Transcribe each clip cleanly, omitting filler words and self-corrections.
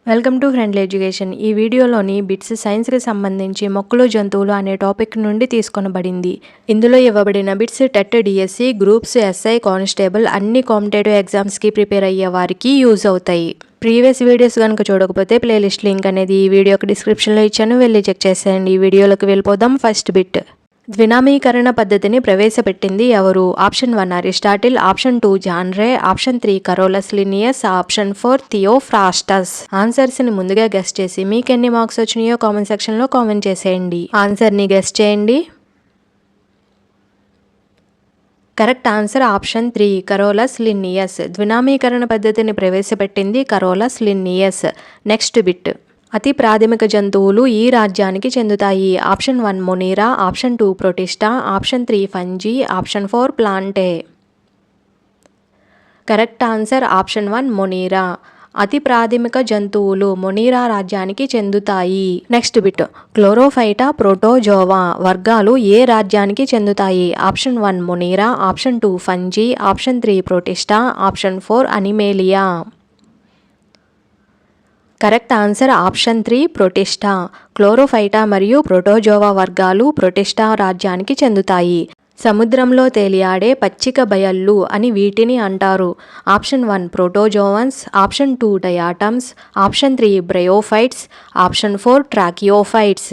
Welcome to friendly education. ఈ వీడియోలోని bits సైన్స్కి సంబంధించి మొక్కలు జంతువులు అనే టాపిక్ నుండి తీసుకొనబడింది. ఇందులో ఇవ్వబడిన bits TET, DSC, groups, SI, constable అన్ని కాంపిటేటివ్ ఎగ్జామ్స్కి ప్రిపేర్ అయ్యే వారికి యూజ్ అవుతాయి. ప్రీవియస్ వీడియోస్ కనుక చూడకపోతే ప్లేలిస్ట్ లింక్ అనేది ఈ వీడియోకి డిస్క్రిప్షన్లో ఇచ్చాను, వెళ్ళి చెక్ చేసేయండి. ఈ వీడియోలోకి వెళ్ళిపోదాం. First bit. ద్వినామీకరణ పద్ధతిని ప్రవేశపెట్టింది ఎవరు? Option 1 Aristotle, option 2 John Ray, option 3 Carolus Linnaeus, option 4 Theophrastus. Answers ని ముందుగా గెస్ చేసి మీకు ఎన్ని మార్క్స్ వచ్చినాయో కామెంట్ సెక్షన్ లో కామెంట్ చేసేయండి. ఆన్సర్ ని గెస్ చేయండి. Correct answer option 3 Carolus Linnaeus. ద్వినామీకరణ పద్ధతిని ప్రవేశపెట్టింది కరోలస్ లినియస్. Next bit. అతి ప్రాథమిక జంతువులు ఈ రాజ్యానికి చెందుతాయి. Option 1 Monera, option 2 Protista, option 3 Fungi, option 4 Plantae. Correct answer option 1 Monera. అతి ప్రాథమిక జంతువులు మొనీరా రాజ్యానికి చెందుతాయి. Next bit. క్లోరోఫైటా, ప్రోటోజోవా వర్గాలు ఏ రాజ్యానికి చెందుతాయి? Option 1 Monera, option 2 Fungi, option 3 Protista, option 4 Animalia. Correct answer option 3 Protista. Chlorophyta మరియు ప్రోటోజోవా వర్గాలు ప్రొటిస్టా రాజ్యానికి చెందుతాయి. సముద్రంలో తేలియాడే పచ్చిక బయళ్ళు అని వీటిని అంటారు. Option 1 protozoans, option 2 diatoms, option 3 bryophytes, option 4 tracheophytes.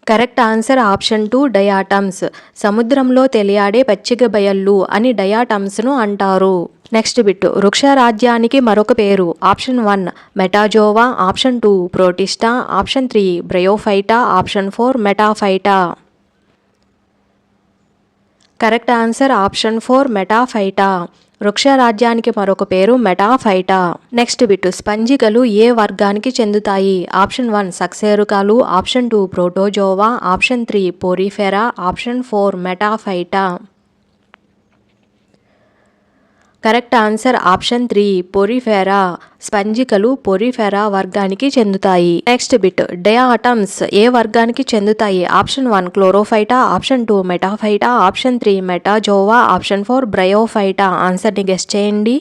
Correct answer option 2 diatoms. సముద్రంలో తెలియాడే పచ్చిక బయళ్ళు అని డయాటమ్స్ను అంటారు. Next bit. వృక్ష రాజ్యానికి మరొక పేరు. Option 1 Metazoa, option 2 Protista, option 3 Bryophyta, option 4 Metaphyta. Correct answer option 4 Metaphyta. వృక్ష రాజ్యానికి మరొక పేరు మెటాఫైటా. Next bit. స్పంజికలు ఏ వర్గానికి చెందుతాయి? ఆప్షన్ 1 సక్సేరుకాలు, option 2 Protozoa, option 3 Porifera, option 4 Metaphyta. Correct answer option 3 Porifera. స్పంజికలు పోరిఫెరా వర్గానికి చెందుతాయి. Next bit. డయాటమ్స్ ఏ వర్గానికి చెందుతాయి? Option 1 Chlorophyta, option 2 Metaphyta, option 3 Metazoa, option 4 Bryophyta. ఆన్సర్ని గెస్ చేయండి.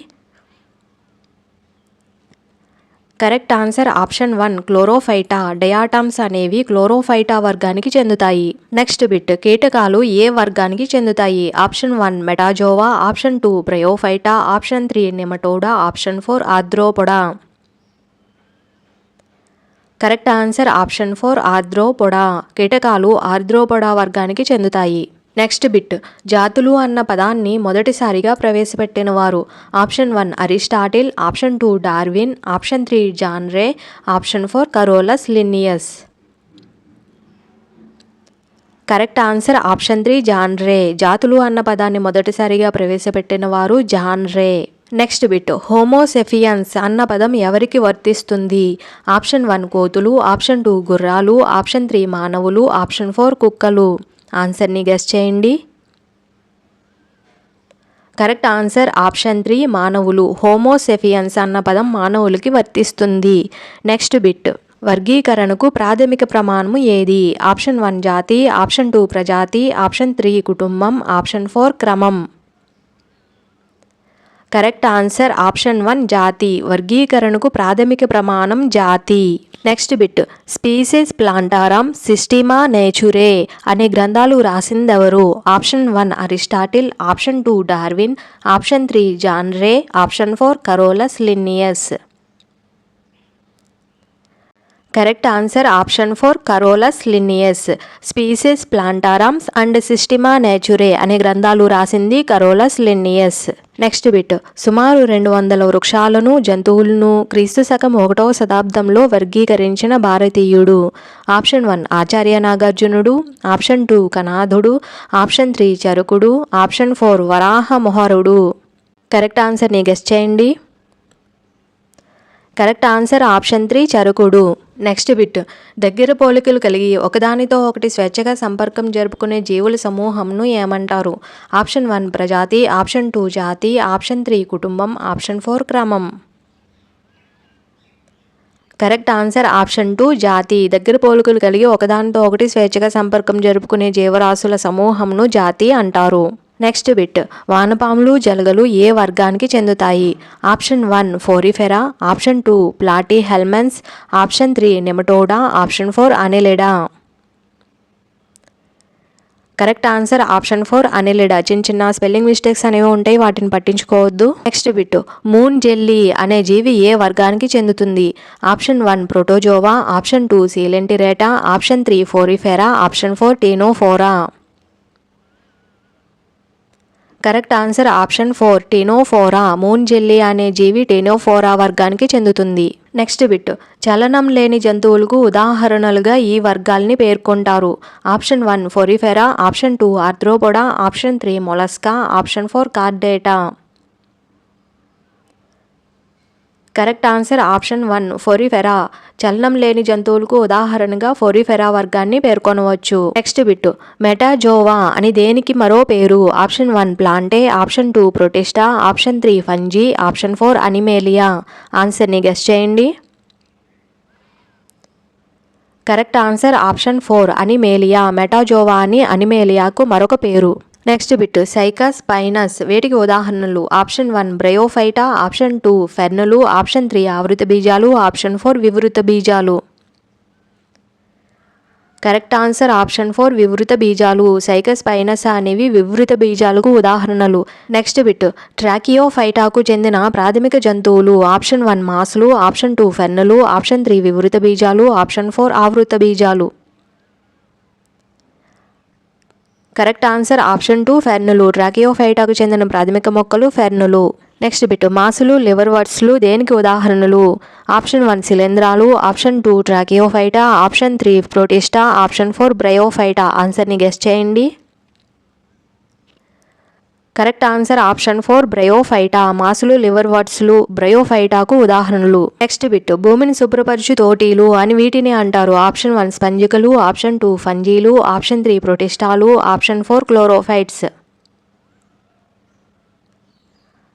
Correct answer option 1 Chlorophyta. Diatoms అనేవి క్లోరోఫైటా వర్గానికి చెందుతాయి. Next bit. కీటకాలు ఏ వర్గానికి చెందుతాయి? Option 1 Metazoa, option 2 Bryophyta, option 3 Nematoda, option 4 Arthropoda. Correct answer option 4 Arthropoda. కీటకాలు ఆర్థ్రోపోడా వర్గానికి చెందుతాయి. Next bit. జాతులు అన్న పదాన్ని మొదటిసారిగా ప్రవేశపెట్టిన వారు? Option 1 Aristotle, option 2 Darwin, option 3 John Ray, option 4 Carolus Linnaeus. Correct answer option 3 John Ray. జాతులు అన్న పదాన్ని మొదటిసారిగా ప్రవేశపెట్టిన వారు John Ray. Next bit. Homo sapiens అన్న పదం ఎవరికి వర్తిస్తుంది? ఆప్షన్ 1 కోతులు, ఆప్షన్ 2 గుర్రాలు, ఆప్షన్ 3 మానవులు, ఆప్షన్ 4 కుక్కలు. ఆన్సర్ని గెస్ చేయండి. కరెక్ట్ ఆన్సర్ ఆప్షన్ 3 మానవులు. హోమోసెఫియన్స్ అన్న పదం మానవులకి వర్తిస్తుంది. Next bit. వర్గీకరణకు ప్రాథమిక ప్రమాణము ఏది? ఆప్షన్ 1 జాతి, ఆప్షన్ 2 ప్రజాతి, ఆప్షన్ 3 కుటుంబం, ఆప్షన్ 4 క్రమం. కరెక్ట్ ఆన్సర్ ఆప్షన్ 1 జాతి. వర్గీకరణకు ప్రాథమిక ప్రమాణం జాతి. Next bit. Species Plantarum, Systema Naturae అనే గ్రంథాలు రాసిందెవరు? Option 1 Aristotle, option 2 Darwin, option 3 John Ray, option 4 Carolus Linnaeus. Correct answer option 4 Carolus Linnaeus. Species Plantarums and Systema Naturae అనే గ్రంథాలు రాసింది కరోలస్ లినియస్. Next bit. సుమారు 200 వృక్షాలను, జంతువులను క్రీస్తు శకం 1వ శతాబ్దంలో వర్గీకరించిన భారతీయుడు? ఆప్షన్ 1 ఆచార్య నాగార్జునుడు, ఆప్షన్ 2 కనాథుడు, ఆప్షన్ 3 చరకుడు, ఆప్షన్ 4 వరాహ మొహరుడు. కరెక్ట్ ఆన్సర్ని గెస్ చేయండి. కరెక్ట్ ఆన్సర్ ఆప్షన్ 3 చరకుడు. Next bit. దగ్గర పోలికలు కలిగి ఒకదానితో ఒకటి స్వేచ్ఛగా సంపర్కం జరుపుకునే జీవుల సమూహంను ఏమంటారు? ఆప్షన్ 1 ప్రజాతి, ఆప్షన్ 2 జాతి, ఆప్షన్ 3 కుటుంబం, ఆప్షన్ 4 క్రమం. కరెక్ట్ ఆన్సర్ ఆప్షన్ 2 జాతి. దగ్గర పోలికలు కలిగి ఒకదానితో ఒకటి స్వేచ్ఛగా సంపర్కం జరుపుకునే జీవరాశుల సమూహంను జాతి అంటారు. నెక్స్ట్ బిట్ వానపాములు జలగలు ఏ వర్గానికి చెందుతాయి? Option 1 Porifera, option 2 Platyhelminthes, option 3 Nematoda, option 4 Annelida. Correct answer option 4 Annelida. చిన్న స్పెల్లింగ్ మిస్టేక్స్ అనేవి ఉంటాయి, వాటిని పట్టించుకోవద్దు. నెక్స్ట్ బిట్ మూన్ జెల్లీ అనే జీవి ఏ వర్గానికి చెందుతుంది? Option 1 Protozoa, option 2 Coelenterata, option 3 Porifera, option 4 Ctenophora. Correct answer option 4 Ctenophora. Moon jelly అనే జీవి టీనోఫోరా వర్గానికి చెందుతుంది. నెక్స్ట్ బిట్ చలనం లేని జంతువులకు ఉదాహరణలుగా ఈ వర్గాల్ని పేర్కొంటారు. Option 1 Porifera, option 2 Arthropoda, option 3 Mollusca, option 4 Chordata. Correct answer option 1 Porifera. చలనం లేని జంతువులకు ఉదాహరణగా ఫోరిఫెరా వర్గాన్ని పేర్కొనవచ్చు. నెక్స్ట్ బిట్ మెటాజోవా అని దేనికి మరో పేరు? Option 1 Plantae, option 2 Protista, option 3 Fungi, option 4 Animalia. ఆన్సర్ని గెస్ చేయండి. Correct answer option 4 Animalia. Metazoa అని అనిమేలియాకు మరొక పేరు. నెక్స్ట్ బిట్ సైకస్ పైనస్ వేటికి ఉదాహరణలు? ఆప్షన్ 1 బ్రయోఫైటా, ఆప్షన్ 2 ఫెర్నులు, ఆప్షన్ 3 ఆవృత బీజాలు, ఆప్షన్ 4 వివృత బీజాలు. కరెక్ట్ ఆన్సర్ ఆప్షన్ 4 వివృత బీజాలు. సైకస్ పైనస్ అనేవి వివృత బీజాలకు ఉదాహరణలు. నెక్స్ట్ బిట్ ట్రాకియోఫైటాకు చెందిన ప్రాథమిక జంతువులు. ఆప్షన్ 1 మాసులు, ఆప్షన్ 2 ఫెర్నులు, ఆప్షన్ 3 వివృత బీజాలు, ఆప్షన్ 4 ఆవృత బీజాలు. Correct answer option 2 ఫెర్నులు. ట్రాకియోఫైటాకు చెందిన ప్రాథమిక మొక్కలు ఫెర్నులు. నెక్స్ట్ బిట్ మాసులు లివర్వర్ట్స్లు దేనికి ఉదాహరణలు? ఆప్షన్ 1 శిలీంధ్రాలు, option 2 Tracheophyta, option 3 Protista, option 4 Bryophyta. ఆన్సర్ని గెస్ చేయండి. Correct answer option 4 Bryophyta. మాసులు లివర్వర్ట్స్లు బ్రయోఫైటాకు ఉదాహరణలు. నెక్స్ట్ బిట్ భూమిని శుభ్రపరచు తోటీలు అని వీటిని అంటారు. ఆప్షన్ 1 స్పంజికలు, ఆప్షన్ 2 ఫంజీలు, ఆప్షన్ 3 ప్రోటిస్టాలు, option 4 chlorophytes.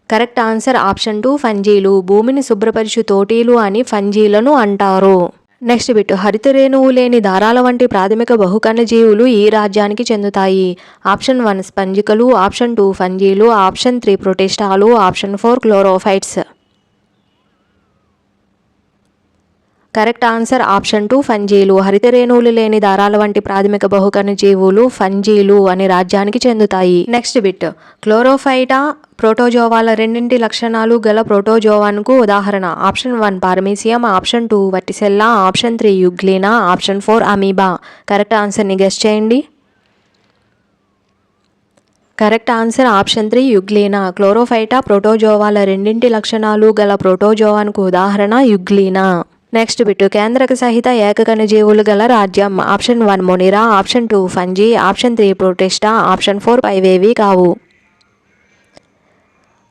Correct answer option 2 ఫంజీలు. భూమిని శుభ్రపరచు తోటీలు అని ఫంజీలను అంటారు. నెక్స్ట్ బిట్ హరితరేణువు లేని దారాల వంటి ప్రాథమిక బహుకణ జీవులు ఈ రాజ్యానికి చెందుతాయి. ఆప్షన్ 1 స్పంజికలు, ఆప్షన్ 2 ఫంజీలు, ఆప్షన్ 3 ప్రోటిస్టాలు, option 4 chlorophytes. Correct answer option 2 ఫంజీలు. హరితరేణువులు లేని దారాల వంటి ప్రాథమిక బహుకణ జీవులు ఫంజీలు అనే రాజ్యానికి చెందుతాయి. నెక్స్ట్ బిట్ క్లోరోఫైటా ప్రోటోజోవాల రెండింటి లక్షణాలు గల ప్రోటోజోవాన్కు ఉదాహరణ. Option 1 Paramecium, option 2 Vorticella, option 3 Euglena, option 4 Amoeba. Correct ఆన్సర్ని గెస్ చేయండి. Correct answer option 3 Euglena. Chlorophyta ప్రోటోజోవాల రెండింటి లక్షణాలు గల ప్రోటోజోవాన్కు ఉదాహరణ యుగ్లీనా. నెక్స్ట్ బిట్ కేంద్రక సహిత ఏకకణ జీవులు గల రాజ్యం. Option 1 Monera, option 2 Fungi, option 3 Protista, option 4 పైవేవి కావు.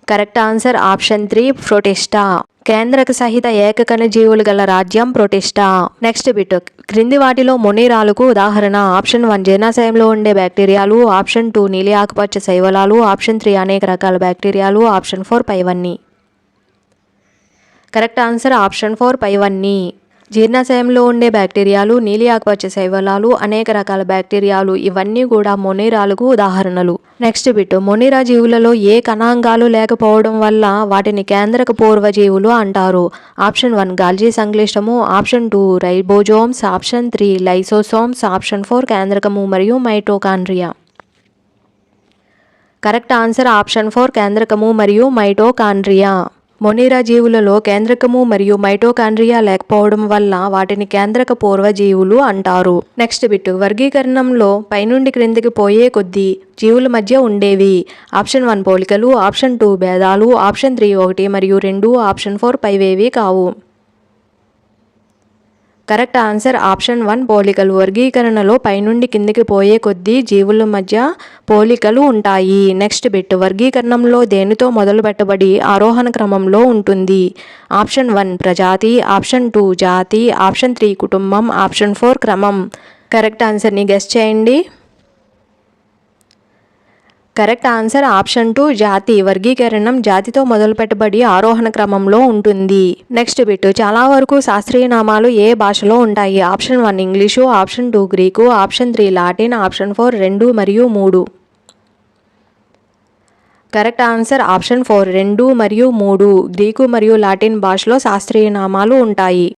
Correct answer option 3 Protista. కేంద్రక సహిత ఏకకణ జీవులు గల రాజ్యం ప్రోటిస్టా. నెక్స్ట్ బిట్ క్రింది వాటిలో మొనిరాలకు ఉదాహరణ. ఆప్షన్ 1 జీర్ణాశయంలో ఉండే బ్యాక్టీరియాలు, ఆప్షన్ 2 నీలి ఆకుపచ్చ శైవలాలు, ఆప్షన్ 3 అనేక రకాల బ్యాక్టీరియాలు, ఆప్షన్ 4 పైవన్నీ. కరెక్ట్ ఆన్సర్ ఆప్షన్ 4 పైవన్నీ. జీర్ణాశయంలో ఉండే బ్యాక్టీరియాలు, నీలి ఆకుపచ్చ శైవలాలు, అనేక రకాల బ్యాక్టీరియాలు ఇవన్నీ కూడా మొనిరాలకు ఉదాహరణలు. నెక్స్ట్ బిట్ మొనిరా జీవులలో ఏ కణాంగాలు లేకపోవడం వల్ల వాటిని కేంద్రక పూర్వజీవులు అంటారు. ఆప్షన్ 1 గాల్జీ సంక్లిష్టము, option 2 ribosomes, option 3 lysosomes, option 4 కేంద్రకము మరియు మైటోకాండ్రియా. కరెక్ట్ ఆన్సర్ ఆప్షన్ 4 కేంద్రకము మరియు మైటోకాండ్రియా. మొనిరా జీవులలో కేంద్రకము మరియు మైటోకాండ్రియా లేకపోవడం వల్ల వాటిని కేంద్రక పూర్వజీవులు అంటారు. నెక్స్ట్ బిట్ వర్గీకరణంలో పైనుండి క్రిందికి పోయే కొద్దీ జీవుల మధ్య ఉండేవి. ఆప్షన్ 1 పోలికలు, ఆప్షన్ 2 భేదాలు, ఆప్షన్ 3 1 మరియు 2, ఆప్షన్ 4 పైవేవి కావు. కరెక్ట్ ఆన్సర్ ఆప్షన్ 1 పోలికలు. వర్గీకరణలో పైనుండి కిందికి పోయే కొద్దీ జీవుల మధ్య పోలికలు ఉంటాయి. నెక్స్ట్ బిట్ వర్గీకరణంలో దేనితో మొదలు పెట్టబడి ఆరోహణ క్రమంలో ఉంటుంది. ఆప్షన్ 1 ప్రజాతి, ఆప్షన్ 2 జాతి, ఆప్షన్ 3 కుటుంబం, ఆప్షన్ 4 క్రమం. కరెక్ట్ ఆన్సర్ని గెస్ చేయండి. కరెక్ట్ ఆన్సర్ ఆప్షన్ 2 జాతి. వర్గీకరణం జాతితో మొదలు పెట్టబడి ఆరోహణ క్రమంలో ఉంటుంది. నెక్స్ట్ బిట్ చాలా వరకు శాస్త్రీయ నామాలు ఏ భాషలో ఉంటాయి. Option 1 English, option 2 Greek, option 3 Latin, option 4 2 మరియు 3. కరెక్ట్ ఆన్సర్ ఆప్షన్ 4 2 మరియు 3 గ్రీకు మరియు లాటిన్ భాషలో శాస్త్రీయ నామాలు ఉంటాయి.